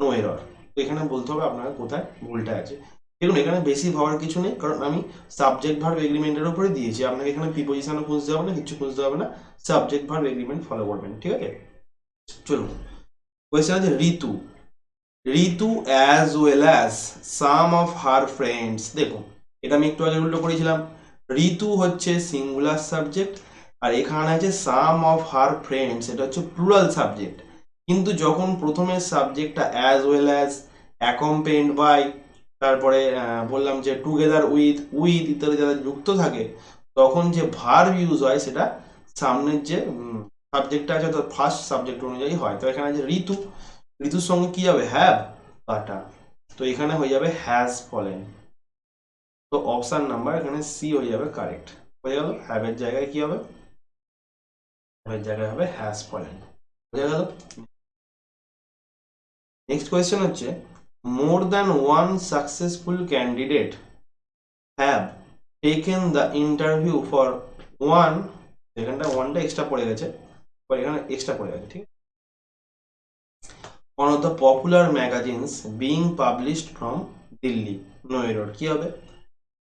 no error। তো এখানে বলতে হবে আপনারা কোথায় ভুলটা আছে। দেখুন এখানে বেশি ভাবার কিছু নেই, কারণ আমি সাবজেক্ট ভার্ব এগ্রিমেন্টের উপরে দিয়েছি। আপনাকে এখানে প্রিপোজিশনও খুঁজতে হবে না, কিছু খুঁজতে হবে না, সাবজেক্ট ভার্ব এগ্রিমেন্ট ফলো করবেন, ঠিক আছে। চলুন, কোয়েশ্চেন আছে Ritu, Ritu as well as some of her friends. দেখুন এটা আমি একটু আগে উল্টো করেছিলাম, ঋতু হচ্ছে সিঙ্গুলার সাবজেক্ট, আর এখানে আছে সাম অফ হার ফ্রেন্ডস, এটা হচ্ছে প্লুরাল সাবজেক্ট। কিন্তু যখন প্রথমে সাবজেক্টটা অ্যাজ ওয়েল অ্যাজ, অ্যাকম্পেন্ড বাই, তারপরে বললাম যে টুগেদার উইথ, ইত্যাদি যারা যুক্ত থাকে, তখন যে ভার্ব ইউজ হয় সেটা সামনের যে সাবজেক্টটা আছে অর্থাৎ ফার্স্ট সাবজেক্ট অনুযায়ী হয়। তো এখানে আছে ঋতু, ঋতুর সঙ্গে কি হবে, হ্যাভ কাটা, তো এখানে হয়ে যাবে হ্যাজ ফলেন। তো অপশন নাম্বার এখানে সি হয়ে যাবে কারেক্ট। হয়ে গেল, হ্যাভের জায়গায় কি হবে, হ্যাভের জায়গায় হবে হ্যাজ ফলেন। হয়ে গেল। নেক্সট কোয়েশ্চেন হচ্ছে, more than one successful candidate have taken the interview for one, এখানটা ওয়ানটা এক্সট্রা পড়ে গেছে, এখানে এক্সট্রা পড়ে গেছে, ঠিক আছে, one of the popular magazines being published from Delhi, no error। কি হবে,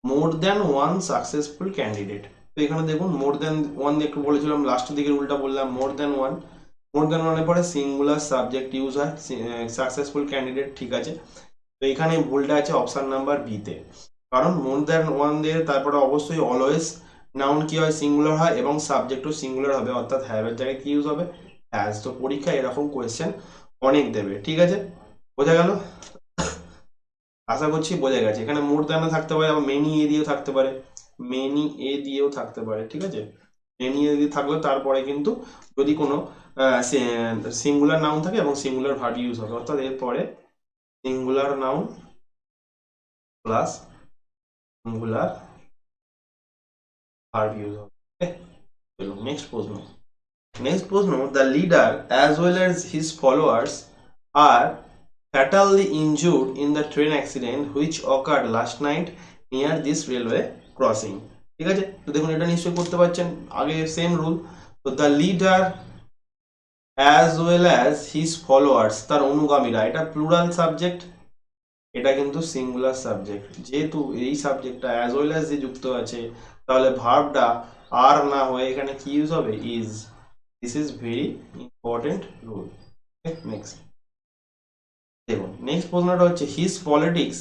more than one successful candidate। তো এখানে দেখুন মোর দ্যান ওয়ান একটু বলেছিলাম, লাস্টের দিকে উল্টা বললাম more than one. More than ওয়ানের পরে সিঙ্গুলার সাবজেক্ট ইউজ হয়, সাকসেসফুল ক্যান্ডিডেট, ঠিক আছে। তো এখানে ভুলটা আছে অপশন নাম্বার বিতে, কারণ মোর দ্যান ওয়ান দিয়ে তারপরে অবশ্যই অলওয়েজ নাউন কি হয়, সিঙ্গুলার হয় এবং সাবজেক্টও সিঙ্গুলার হবে, অর্থাৎ হ্যাভের জায়গায় কি ইউজ হবে, হ্যাজ। তো পরীক্ষায় এরকম কোয়েশ্চেন অনেক দেবে, ঠিক আছে, বোঝা গেল, আশা করছি বোঝা গেছে। এখানে মোর দ্যানও থাকতে পারে, আবার মেনি এ দিয়েও থাকতে পারে, মেনি এ দিয়েও থাকতে পারে, ঠিক আছে। মেনি এ দিয়ে থাকলে তারপরে কিন্তু যদি কোনো সিঙ্গুলার নাউন থাকে এবং সিঙ্গুলার ভার্ব ইউজ হবে, অর্থাৎ এরপরে singular noun plus singular verb use হবে। চলো নেক্সট প্রশ্ন। নেক্সট প্রশ্ন, the leader as well as his followers are fatally injured in the train accident which occurred last night near this railway crossing। ঠিক আছে, তো দেখুন এটা নিশ্চয়ই করতে পারছেন, আগে সেম রুল। তো the leader as well as his followers, তার অনুগামীরা, এটা প্লুরাল সাবজেক্ট, এটা কিন্তু সিঙ্গুলার সাবজেক্ট। যেহেতু এই সাবজেক্টটা অ্যাজ ওয়েল অ্যাজ যে যুক্ত আছে, তাহলে ভার্বটা আর না হয়ে এখানে কি ইউজ হবে, is. This is very important rule. Next দেখুন, নেক্সট প্রশ্নটা হচ্ছে his politics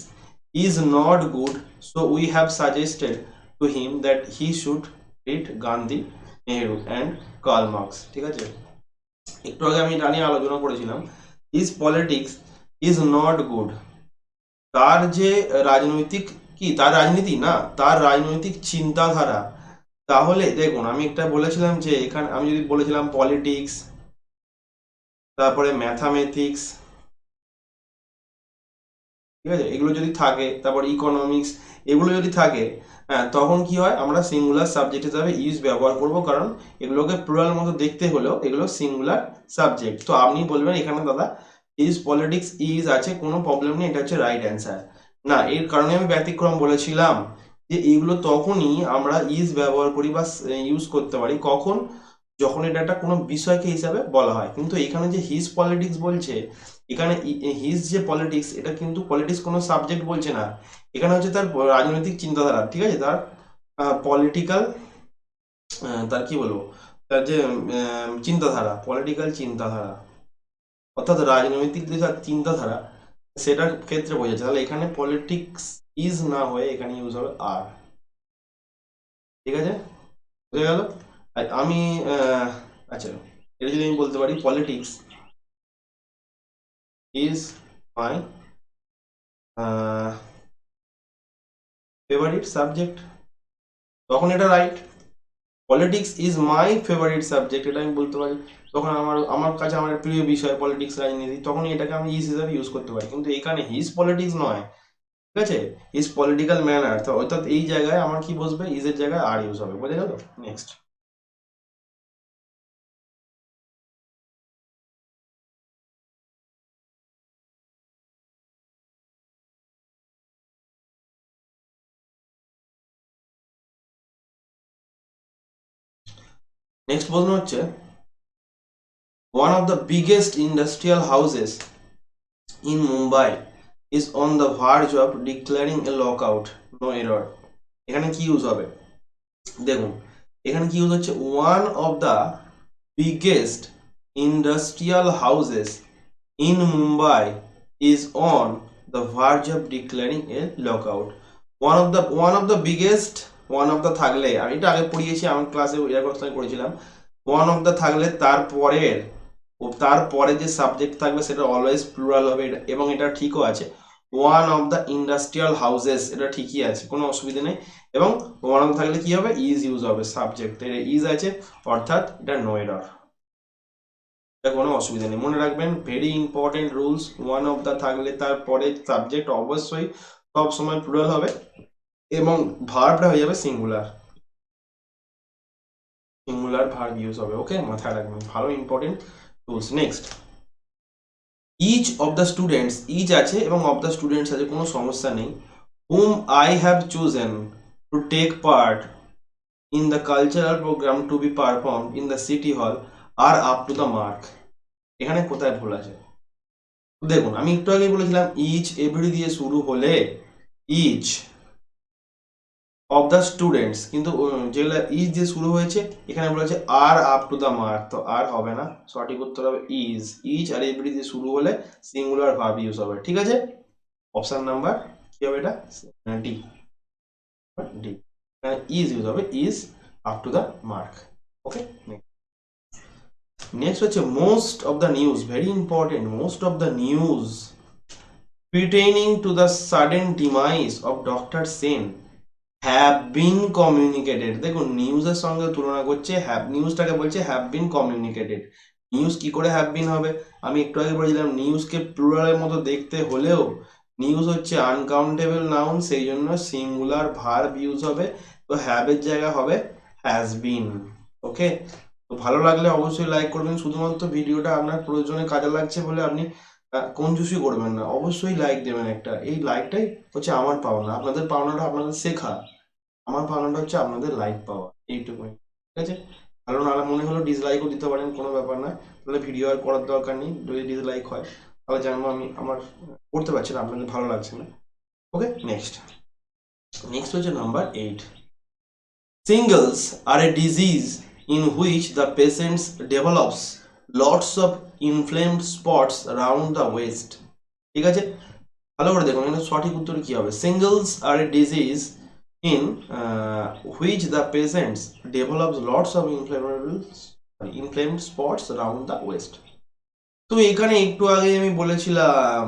is not good, so we have suggested to him that he should read Gandhi, Nehru and Karl Marx. ঠিক আছে, একটু আগে আমি এটা নিয়ে আলোচনা করেছিলাম। His politics is not good, তার যে রাজনৈতিক, কি তার রাজনীতি না, তার রাজনৈতিক চিন্তাধারা। তাহলে দেখুন, আমি একটা বলেছিলাম যে এখানে আমি যদি বলেছিলাম পলিটিক্স, তারপরে ম্যাথামেটিক্স, ঠিক আছে, এগুলো যদি থাকে, তারপর ইকোনমিক্স, এগুলো যদি থাকে, হ্যাঁ, তখন কি হয়, আমরা সিঙ্গুলার সাবজেক্ট হিসাবে ইজ ব্যবহার করব, কারণ এগুলোকে প্লুরাল মতো দেখতে হলেও এগুলো সিঙ্গুলার সাবজেক্ট। তো আপনি বলবেন এখানে দাদা ইজ পলিটিক্স ইজ আছে, কোনো প্রবলেম নেই, এটা হচ্ছে রাইট অ্যান্সার। না, এর কারণে আমি ব্যতিক্রম বলেছিলাম যে এগুলো তখনই আমরা ইজ ব্যবহার করি বা ইউজ করতে পারি, কখন, যখন এটা একটা কোনো বিষয়কে হিসাবে বলা হয়। কিন্তু এখানে যে হিজ পলিটিক্স বলছে, এখানে হিজ যে পলিটিক্স, এটা কিন্তু পলিটিক্স কোনো সাবজেক্ট বলছে না, এখানে হচ্ছে তার রাজনৈতিক চিন্তাধারা। ঠিক আছে, তার পলিটিক্যাল, তার কি বলবো, তার যে চিন্তাধারা, পলিটিক্যাল চিন্তাধারা, অর্থাৎ রাজনৈতিক যে তার চিন্তাধারা, সেটার ক্ষেত্রে বোঝাচ্ছে। তাহলে এখানে পলিটিক্স ইজ না হয়ে এখানে ইউজ হবে আর। ঠিক আছে, বুঝে গেল। আর আমি আচ্ছা, এটা যদি আমি বলতে পারি politics is my favourite subject, তখন এটা right. Politics is my favourite subject, এটা আমি বলতে পারি, তখন আমার আমার কাছে আমার প্রিয় বিষয় পলিটিক্স, রাজনীতি, তখনই এটাকে আমি ইজ হিসাবে ইউজ করতে পারি। কিন্তু এখানে হিজ পলিটিক্স নয়, ঠিক আছে, হিজ পলিটিক্যাল ম্যানার, তো অর্থাৎ এই জায়গায় আমার কি বসবে, ইজের জায়গায় আর ইউজ হবে। বোঝা গেল। নেক্সট নেক্সট প্রশ্ন হচ্ছে, one of the biggest industrial houses in Mumbai is on the verge of declaring a lockout, no error। এখানে কি ইউজ হবে, দেখুন, এখানে কি ইউজ হচ্ছে, one of the biggest industrial houses in Mumbai is on the verge of declaring A lockout. One of the biggest, one of the থাকলে, আমি এটা আগে পড়িয়েছি, আমার ক্লাসে এর করেছিলাম, ওয়ান অফ দ্য থাকলে তারপরের, ও তারপরে যে সাবজেক্ট থাকবে সেটা অলওয়েজ প্লুরাল হবে, এবং এটা ঠিকও আছে। One of the industrial houses, এটা ঠিকই আছে, কোনো অসুবিধা নেই। এবং ওয়ান অফ থাকলে কি হবে, ইজ ইউজ হবে, সাবজেক্ট ইজ আছে, অর্থাৎ এটা নো এরর, এটা কোনো অসুবিধা নেই। মনে রাখবেন, very important rules, one of the থাকলে তারপরে সাবজেক্ট অবশ্যই সব সময় প্লুরাল হবে, এবং ভার্বটা হয়ে যাবে সিঙ্গুলার, সিঙ্গুলার ভার্ব ইউজ হবে। ওকে, মাথায় রাখবেন, ভালো important rules. Next, each of the students, each আছে এবং অফ দ্য স্টুডেন্টস আছে, কোনো সমস্যা নেই, whom I have chosen to take part in the cultural program to be performed in the city hall are up to the mark। এখানে কোথায় ভুল আছে, দেখুন, আমি একটু আগে বলেছিলাম ইচ এভরি দিয়ে শুরু হলে ইচ অফ দ্য স্টুডেন্টস, কিন্তু যেগুলো ইজ দিয়ে শুরু হয়েছে এখানে বলেছে আর আপ টু দ্য মার্ক, তো আর হবে না, সঠিক উত্তর হবে ইজ। ইজ আর এভরি দিয়ে শুরু হলে সিঙ্গুলার ভার্ব ইউজ হবে। ঠিক আছে, অপশন নাম্বার কি হবে, এটা ডি, ডি, ইজ ইউজ হবে, is up to the mark. Okay, next হচ্ছে most of the news, very important, most of the news pertaining to the sudden demise of Dr. Sen have been communicated. দেখুন, নিউজের সঙ্গে তুলনা করছে, have, নিউজটাকে বলছে have been communicated. News কি করে have been হবে, আমি একটু আগে বলেছিলাম নিউজকে প্লুরালের মতো দেখতে হলেও নিউজ হচ্ছে আনকাউন্টেবল নাউন, সেই জন্য সিঙ্গুলার ভার্ব ইউজ হবে, তো হ্যাভের জায়গা হবে হ্যাজ বিন। ওকে, তো ভালো লাগলে অবশ্যই লাইক করবেন, শুধুমাত্র ভিডিওটা আপনার প্রয়োজনে কাজে লাগছে বলে আপনি কঞ্জুসি করবেন না, অবশ্যই লাইক দেবেন একটা, এই লাইকটাই হচ্ছে আমার পাওনা, আপনাদের পাওনাটা আপনাদের শেখা, আমার পাওনাটা হচ্ছে আপনাদের লাইক পাওয়া, এইটুকুই। ঠিক আছে, ভালো না মনে হলো ডিসলাইকও দিতে পারেন, কোনো ব্যাপার না, তাহলে ভিডিও আর করার দরকার নেই। যদি ডিসলাইক হয় তাহলে জানবো আমি আমার করতে পারছি না, আপনাদের ভালো লাগছে না। ওকে, নেক্সট হচ্ছে number 8। Shingles are a disease in which the patient develops lots of inflamed spots around the waist. ঠিক আছে, ভালো করে দেখুন এখানে সঠিক উত্তর কি হবে। Shingles are a disease in which the patient develops lots of inflamed spots around the waist. তো এখানে একটু আগে আমি বলেছিলাম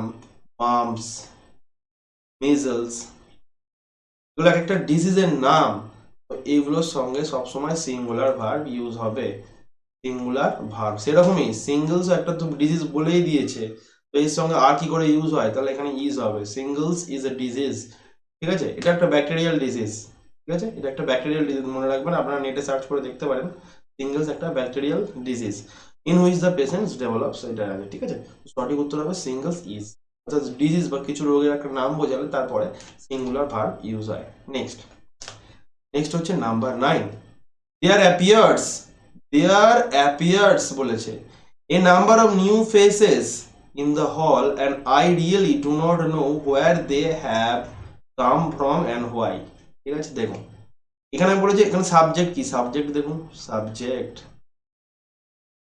মাম্পস, মিজলস, এগুলো একটা ডিজিজের নাম। তো এইগুলোর সঙ্গে সবসময় সিঙ্গুলার ভার্ব ইউজ হবে, সিঙ্গুলার ভার্ব। সেরকমই সিঙ্গলস একটা তো ডিজিজ বলেই দিয়েছে, তো এর সঙ্গে আর কি করে ইউজ হয়, তাহলে এখানে ইজ হবে। সিঙ্গলস ইজ এ ডিজিজ, ঠিক আছে, এটা একটা ব্যাকটেরিয়াল ডিজিজ, ঠিক আছে, এটা একটা ব্যাকটেরিয়াল ডিজিজ, মনে রাখবেন, আপনারা নেটে সার্চ করে দেখতে পারেন। সিঙ্গলস একটা bacterial disease in which the patients develops, এটা আছে, ঠিক আছে। সঠিক উত্তর হবে সিঙ্গলস ইজ, অর্থাৎ ডিজিজ বা কিছু রোগের একটা নাম বোঝালে তারপরে সিঙ্গুলার ভার্ব ইউজ হয়। নেক্সট হচ্ছে নাম্বার 9। দেয়ার অ্যাপিয়ার্স বলেছে a number of new faces in the hall and I really do not know where they have come from and why. ঠিক আছে, দেখুন এখানে বলেছে, এখানে সাবজেক্ট কি, সাবজেক্ট দেখুন, subject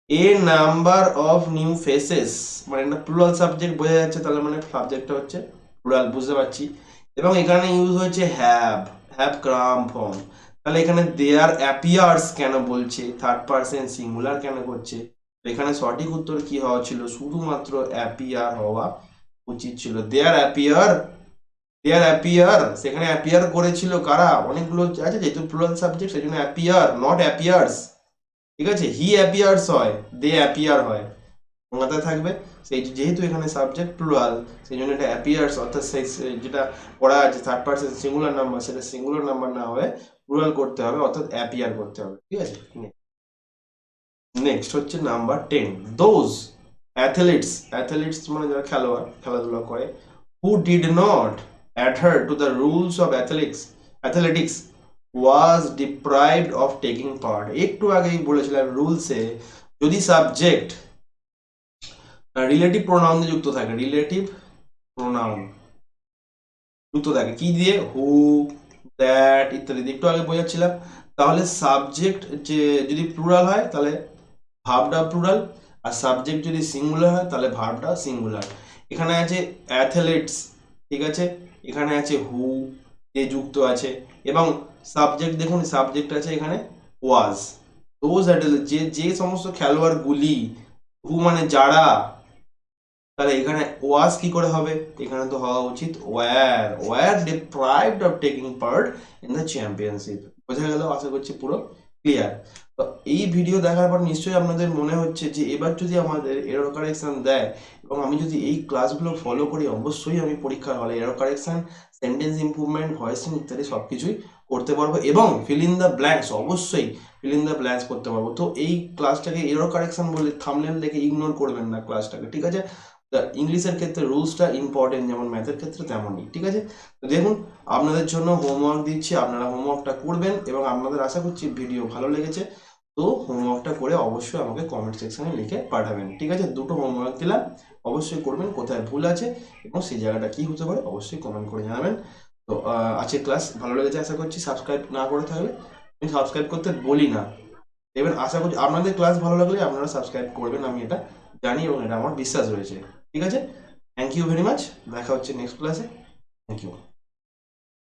A number of new faces, মানে এটা প্লুরাল সাবজেক্ট বোঝা যাচ্ছে, তাহলে মানে সাবজেক্টটা হচ্ছে প্লুরাল, বুঝতে পারছি। এবং এখানে ইউজ হয়েছে হ্যাভ কাম ফ্রম, তাহলে এখানে দেয়ার অ্যাপিয়ার্স কেন বলছে, থার্ড পারসন সিঙ্গুলার কেন করছে, এখানে সঠিক উত্তর কি হওয়া ছিল, শুধুমাত্র অ্যাপিয়ার হওয়া উচিত ছিল। দেয়ার অ্যাপিয়ার, সেখানে অ্যাপিয়ার করেছিল কারা, অনেকগুলো আছে, যেহেতু প্লুরাল সাবজেক্ট সেই জন্য অ্যাপিয়ার, নট অ্যাপিয়ার্স, ঠিক আছে। হি অ্যাপিয়ার্স হয়, দে অ্যাপিয়ার হয়, মাথায় থাকবে। সেই যেহেতু এখানে সাবজেক্ট প্লুরাল, সেই জন্য এটা অ্যাপিয়ার্স, অর্থাৎ সেই যেটা পড়া আছে থার্ড পারসন সিঙ্গুলার নাম্বার, সেটা সিঙ্গুলার নাম্বার না হয়ে প্লুরাল করতে হবে, অর্থাৎ অ্যাপিয়ার করতে হবে, ঠিক আছে। নেক্সট হচ্ছে নাম্বার 10। দোজ অ্যাথলিটস মানে যারা খেলাধুলা করে, who did not adhere to the rules of athletics was deprived of taking part. একটু আগেই বলেছিলাম রুলসে যদি সাবজেক্ট রিলেটিভ প্রোনাউন দিয়ে যুক্ত থাকে, রিলেটিভ প্রোনাউন যুক্ত থাকে কি দিয়ে, হু, দ্যাট ইত্যাদি, একটু আগে বোঝাচ্ছিলাম, তাহলে সাবজেক্ট যে যদি প্লুরাল হয় তাহলে ভার্বটা প্লুরাল, আর সাবজেক্ট যদি সিঙ্গুলার হয় তাহলে ভার্বটা সিঙ্গুলার। এখানে আছে অ্যাথলেটস, ঠিক আছে, এখানে আছে হু যে যুক্ত আছে, এবং সাবজেক্ট দেখুন, সাবজেক্ট আছে এখানে ওয়াজ, দোজ অ্যাথলেট যে সমস্ত খেলোয়াড়গুলি, হু মানে যারা, তাহলে এখানে ওয়াজ কি করে হবে, এখানে তো হওয়া উচিত were deprived of taking part in the championship. বোঝা গেল, আশা করছি পুরো ক্লিয়ার। তো এই ভিডিও দেখার পর নিশ্চয়ই আপনাদের মনে হচ্ছে যে এবার যদি আমাদের এরর কারেকশন দেয় এবং আমি যদি এই ক্লাসগুলো ফলো করি, অবশ্যই আমি পরীক্ষার হলে error correction, sentence improvement, voice ইত্যাদি সব কিছুই করতে পারবো, এবং ফিল ইন দ্য ব্ল্যাঙ্কস, অবশ্যই ফিল ইন দ্য ব্ল্যাঙ্কস করতে পারবো। তো এই ক্লাসটাকে এরর কারেকশন বলে থাম্বনেল দেখে ইগনোর করবেন না ক্লাসটাকে, ঠিক আছে। ইংলিশের ক্ষেত্রে রুলসটা ইম্পর্টেন্ট, যেমন ম্যাথের ক্ষেত্রে তেমনই, ঠিক আছে। তো দেখুন আপনাদের জন্য হোমওয়ার্ক দিচ্ছি, আপনারা হোমওয়ার্কটা করবেন, এবং আপনাদের আশা করছি ভিডিও ভালো লেগেছে। তো হোমওয়ার্কটা করে অবশ্যই আমাকে কমেন্ট সেকশনে লিখে পাঠাবেন, ঠিক আছে। দুটো হোমওয়ার্ক দিলাম, অবশ্যই করবেন, কোথায় ভুল আছে এবং সেই জায়গাটা কি হতে পারে অবশ্যই কমেন্ট করে জানাবেন। তো আজকের ক্লাস ভালো লেগেছে আশা করছি, সাবস্ক্রাইব না করে থাকলে আমি সাবস্ক্রাইব করতে বলি না, এবার আশা করছি আপনাদের ক্লাস ভালো লাগলে আপনারা সাবস্ক্রাইব করবেন, আমি এটা জানি এবং এটা আমার বিশ্বাস রয়েছে, ঠিক আছে। থ্যাংক ইউ ভেরি মাচ, দেখা হচ্ছে নেক্সট ক্লাসে, থ্যাংক ইউ।